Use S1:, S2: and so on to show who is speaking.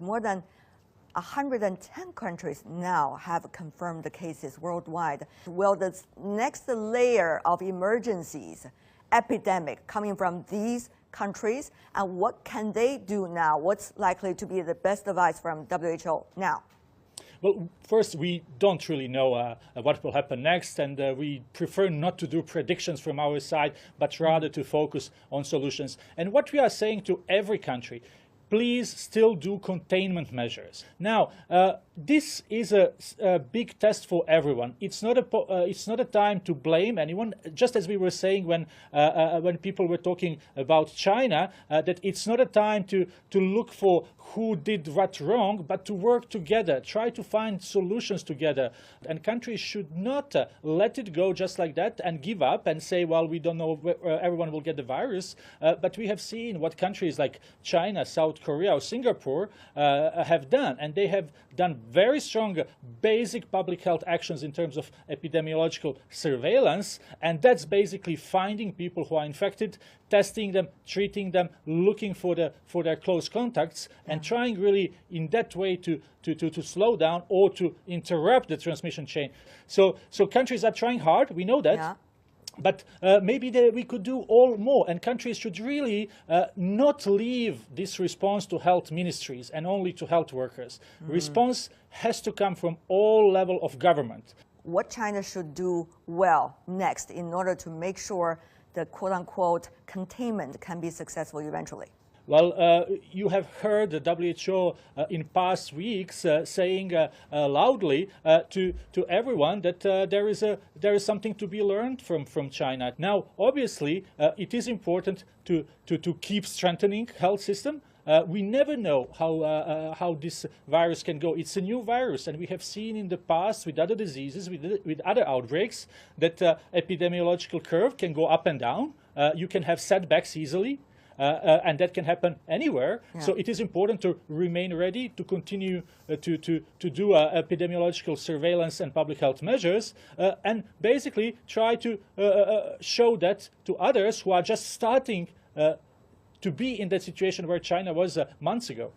S1: More than 110 countries now have confirmed the cases worldwide. Will the next layer of emergencies, epidemic coming from these countries, and what can they do now? What's likely to be the best advice from WHO now?
S2: Well, first, we don't really know what will happen next, and we prefer not to do predictions from our side, but rather to focus on solutions. And what we are saying to every country, please still do containment measures. Now, this is a big test for everyone. It's not a time to blame anyone. Just as we were saying when people were talking about China, that it's not a time to look for who did what wrong, but to work together, try to find solutions together. And countries should not let it go just like that and give up and say, well, we don't know where everyone will get the virus. But we have seen what countries like China, South Korea, or Singapore have done, and they have done very strong basic public health actions in terms of epidemiological surveillance, and that's basically finding people who are infected, testing them, treating them, looking for their close contacts, and trying really in that way to slow down or to interrupt the transmission chain. So countries are trying hard, we know that.
S1: Yeah.
S2: But maybe we could do all more, and countries should really not leave this response to health ministries and only to health workers. Response has to come from all levels of government.
S1: What China should do well next in order to make sure the quote-unquote containment can be successful eventually?
S2: Well, you have heard the WHO in past weeks saying loudly to everyone that there is something to be learned from China. Now, obviously, it is important to keep strengthening health system. We never know how this virus can go. It's a new virus, and we have seen in the past with other diseases, with other outbreaks, that epidemiological curve can go up and down. You can have setbacks easily. And that can happen anywhere. Yeah. So it is important to remain ready, to continue to do epidemiological surveillance and public health measures, and basically try to show that to others who are just starting to be in that situation where China was months ago.